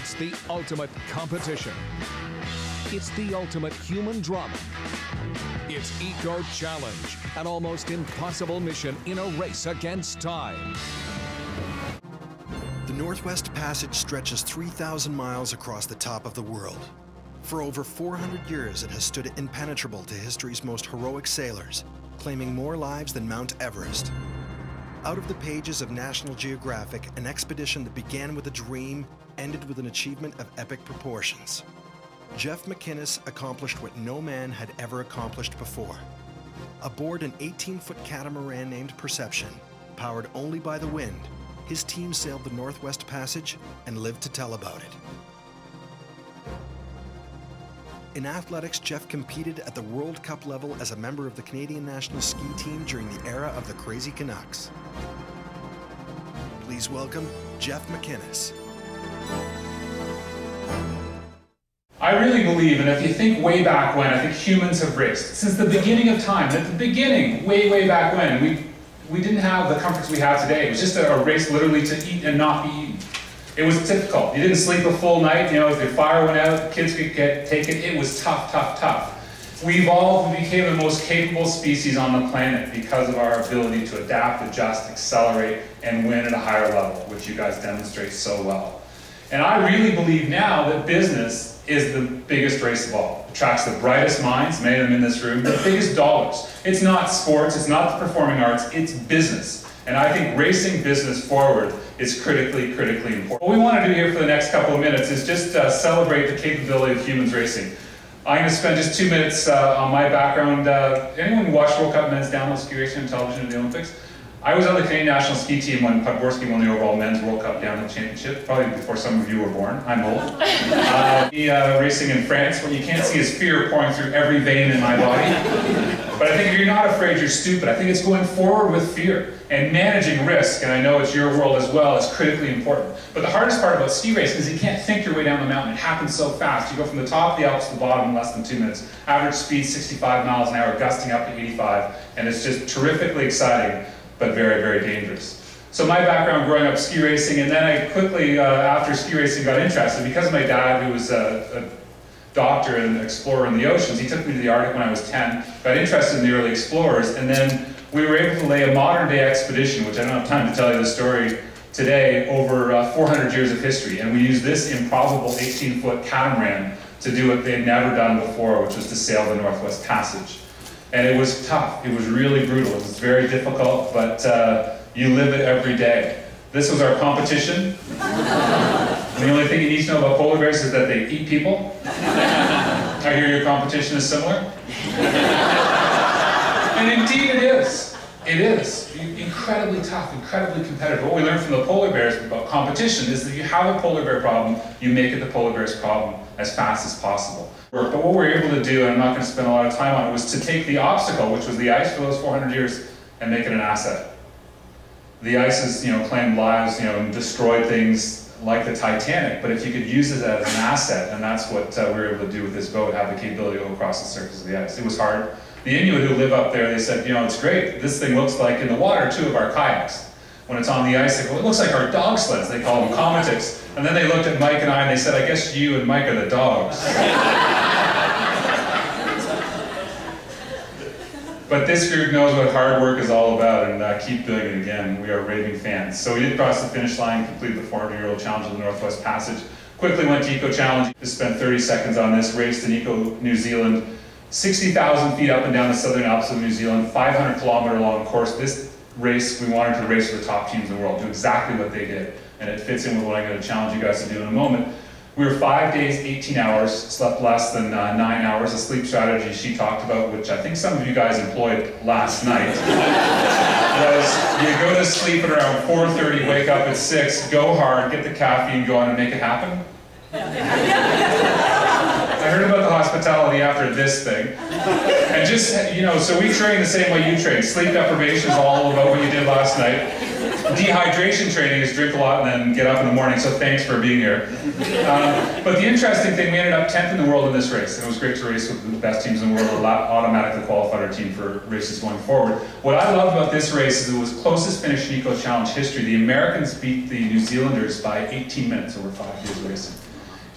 It's the ultimate competition. It's the ultimate human drama. It's Eco Challenge, an almost impossible mission in a race against time. The Northwest Passage stretches 3,000 miles across the top of the world. For over 400 years, it has stood impenetrable to history's most heroic sailors, claiming more lives than Mount Everest. Out of the pages of National Geographic, an expedition that began with a dream ended with an achievement of epic proportions. Jeff MacInnis accomplished what no man had ever accomplished before. Aboard an 18-foot catamaran named Perception, powered only by the wind, his team sailed the Northwest Passage and lived to tell about it. In athletics, Jeff competed at the World Cup level as a member of the Canadian national ski team during the era of the Crazy Canucks. Please welcome Jeff MacInnis. I really believe, and if you think way back when, I think humans have raced. Since the beginning of time, at the beginning, way back when, we didn't have the comforts we have today. It was just a race literally to eat and not be eaten. It was difficult. You didn't sleep a full night, you know, if the fire went out, the kids could get taken. It was tough. We evolved, we became the most capable species on the planet because of our ability to adapt, adjust, accelerate, and win at a higher level, which you guys demonstrate so well. And I really believe now that business is the biggest race of all. It attracts the brightest minds, many of them in this room, the biggest dollars. It's not sports, it's not the performing arts, it's business. And I think racing business forward is critically important. What we want to do here for the next couple of minutes is just celebrate the capability of humans racing. I'm going to spend just 2 minutes on my background. Anyone watch World Cup men's downhill ski racing on television at the Olympics? I was on the Canadian national ski team when Podgorski won the overall men's World Cup downhill championship, probably before some of you were born. I'm old. Racing in France, when you can't see his fear pouring through every vein in my body. But I think if you're not afraid, you're stupid. I think it's going forward with fear and managing risk, and I know it's your world as well, is critically important. But the hardest part about ski racing is you can't think your way down the mountain. It happens so fast. You go from the top of the Alps to the bottom in less than 2 minutes. Average speed 65 miles an hour, gusting up to 85, and it's just terrifically exciting, but very dangerous. So my background growing up ski racing, and then I quickly, after ski racing, got interested. Because of my dad, who was a doctor and explorer in the oceans, he took me to the Arctic when I was 10, got interested in the early explorers, and then we were able to lay a modern day expedition, which I don't have time to tell you the story today, over 400 years of history. And we used this improbable 18-foot catamaran to do what they'd never done before, which was to sail the Northwest Passage. And it was tough, it was really brutal, it was very difficult, but you live it every day. This was our competition. The only thing you need to know about polar bears is that they eat people. I hear your competition is similar. And indeed it is. It is. Incredibly tough, incredibly competitive. What we learned from the polar bears about competition is that if you have a polar bear problem, you make it the polar bear's problem as fast as possible. But what we were able to do, and I'm not going to spend a lot of time on it, was to take the obstacle, which was the ice for those 400 years, and make it an asset. The ice has, claimed lives, and destroyed things like the Titanic, but if you could use it as an asset, and that's what we were able to do with this boat, have the capability to go across the surface of the ice. It was hard. The Inuit who live up there, they said, it's great. This thing looks like, in the water, 2 of our kayaks. When it's on the ice, they go, it looks like our dog sleds. They call them komatiks. And then they looked at Mike and I, and they said, I guess you and Mike are the dogs. But this group knows what hard work is all about, and keep doing it again. We are raving fans. So we did cross the finish line, completed the 400-year-old challenge of the Northwest Passage. Quickly went to Eco Challenge. Just spent 30 seconds on this. Raced in Eco, New Zealand. 60,000 feet up and down the southern Alps of New Zealand. 500-kilometer long course. This race, we wanted to race with the top teams in the world. Do exactly what they did. And it fits in with what I'm going to challenge you guys to do in a moment. We were 5 days, 18 hours, slept less than 9 hours. A sleep strategy she talked about, which I think some of you guys employed last night, was you go to sleep at around 4:30, wake up at 6, go hard, get the caffeine going, and make it happen. I heard about the hospitality after this thing. And just, so we train the same way you train. Sleep deprivation is all about what you did last night. Dehydration training is drink a lot and then get up in the morning, so thanks for being here. But the interesting thing, we ended up 10th in the world in this race. And it was great to race with the best teams in the world. Automatically qualified our team for races going forward. What I love about this race is it was closest finish in Eco Challenge history. The Americans beat the New Zealanders by 18 minutes over 5 days of racing.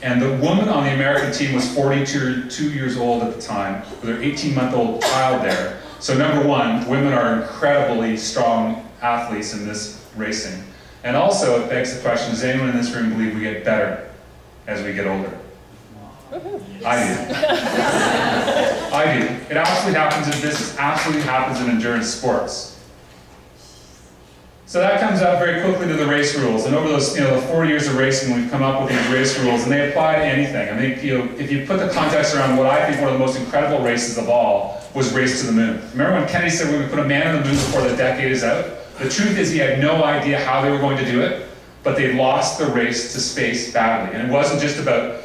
And the woman on the American team was 42 years old at the time, with her 18-month-old child there. So number one, women are incredibly strong athletes in this racing. And also, it begs the question, does anyone in this room believe we get better as we get older? I do. I do. It absolutely happens in business, absolutely happens in endurance sports. So that comes up very quickly to the race rules. And over those, the 40 years of racing, we've come up with these race rules, and they apply to anything. I think, if you put the context around what I think one of the most incredible races of all was Race to the Moon. Remember when Kennedy said we're going to put a man on the moon before the decade is out? The truth is he had no idea how they were going to do it, but they lost the race to space badly. And it wasn't just about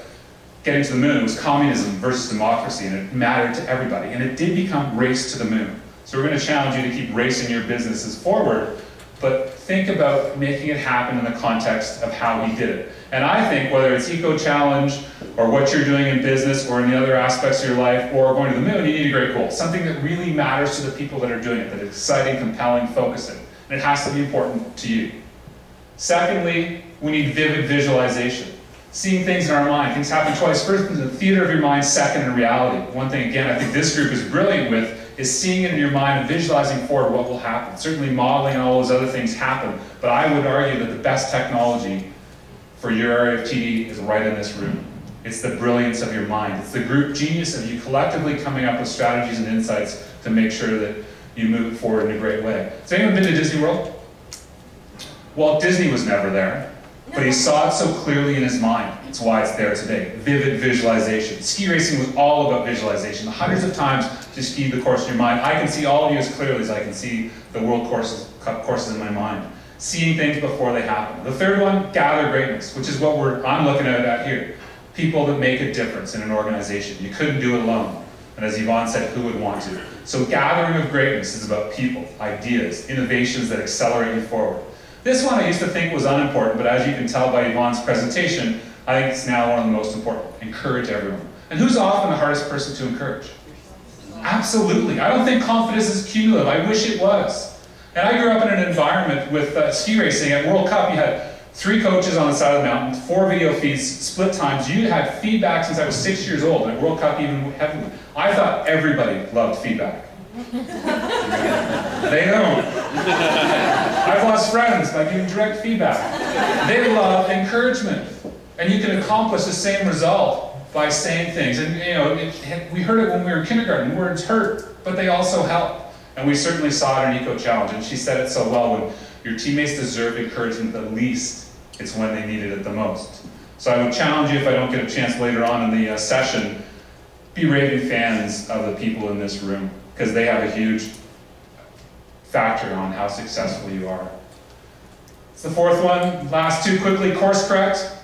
getting to the moon, it was communism versus democracy, and it mattered to everybody. And it did become Race to the Moon. So we're going to challenge you to keep racing your businesses forward, but think about making it happen in the context of how he did it. And I think whether it's Eco Challenge, or what you're doing in business, or in the other aspects of your life, or going to the moon, you need a great goal. Something that really matters to the people that are doing it, that is exciting, compelling, focusing. And it has to be important to you. Secondly, we need vivid visualization. Seeing things in our mind. Things happen twice. First in the theater of your mind, second in reality. One thing, again, I think this group is brilliant with is seeing it in your mind and visualizing forward what will happen. Certainly modeling and all those other things happen, but I would argue that the best technology for your area of TD is right in this room. It's the brilliance of your mind. It's the group genius of you collectively coming up with strategies and insights to make sure that you move it forward in a great way. Has anyone been to Disney World? Walt Disney was never there, but he saw it so clearly in his mind. That's why it's there today. Vivid visualization. Ski racing was all about visualization. Hundreds of times to ski the course in your mind. I can see all of you as clearly as I can see the world courses in my mind. Seeing things before they happen. The third one, gather greatness, which is what I'm looking at here. People that make a difference in an organization. You couldn't do it alone. And as Yvonne said, who would want to? So gathering of greatness is about people, ideas, innovations that accelerate you forward. This one I used to think was unimportant, but as you can tell by Yvonne's presentation, I think it's now one of the most important. Encourage everyone. And who's often the hardest person to encourage? Absolutely. I don't think confidence is cumulative. I wish it was. And I grew up in an environment with ski racing. At World Cup, you had 3 coaches on the side of the mountain, 4 video feeds, split times. You had feedback since I was 6 years old. And at World Cup, even heavily. I thought everybody loved feedback. They don't. I've lost friends by giving direct feedback. They love encouragement. And you can accomplish the same result by saying things. And we heard it when we were in kindergarten. Words hurt, but they also help. And we certainly saw it in Eco Challenge. And she said it so well, when your teammates deserve encouragement the least, it's when they need it the most. So I would challenge you, if I don't get a chance later on in the session, be raving fans of the people in this room, because they have a huge factor on how successful you are. It's the fourth one. Last two quickly. Course correct.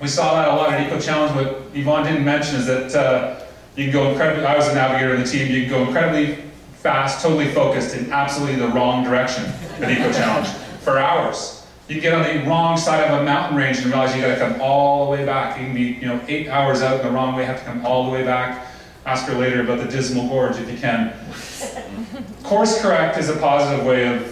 We saw that a lot at Eco Challenge. What Yvonne didn't mention is that you can go incredibly, I was a navigator of the team, you can go incredibly fast, totally focused in absolutely the wrong direction at Eco Challenge for hours. You can get on the wrong side of a mountain range and realize you got to come all the way back. You can be 8 hours out in the wrong way, have to come all the way back. Ask her later about the Dismal Gorge if you can. Course correct is a positive way of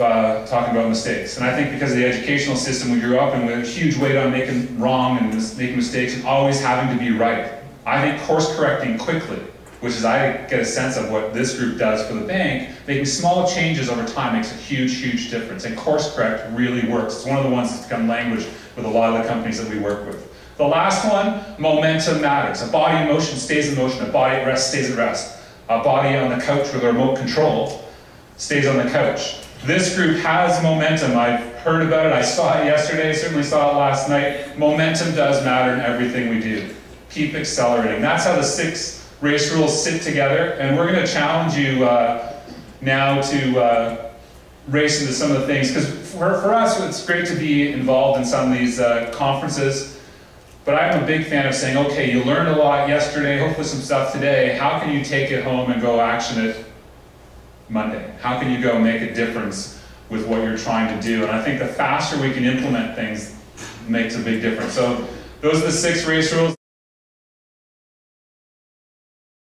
talking about mistakes. And I think because of the educational system we grew up in, with a huge weight on making wrong and making mistakes and always having to be right. I think course correcting quickly, which is I get a sense of what this group does for the bank, making small changes over time makes a huge, huge difference. And course correct really works. It's one of the ones that's become language with a lot of the companies that we work with. The last one, momentum matters. A body in motion stays in motion. A body at rest stays at rest. A body on the couch with a remote control stays on the couch. This group has momentum. I've heard about it. I saw it yesterday. I certainly saw it last night. Momentum does matter in everything we do. Keep accelerating. That's how the 6 race rules sit together. And we're going to challenge you now to race into some of the things. Because for us, it's great to be involved in some of these conferences. But I'm a big fan of saying, okay, you learned a lot yesterday, hopefully some stuff today. How can you take it home and go action it Monday? How can you go make a difference with what you're trying to do? And I think the faster we can implement things makes a big difference. So those are the 6 race rules.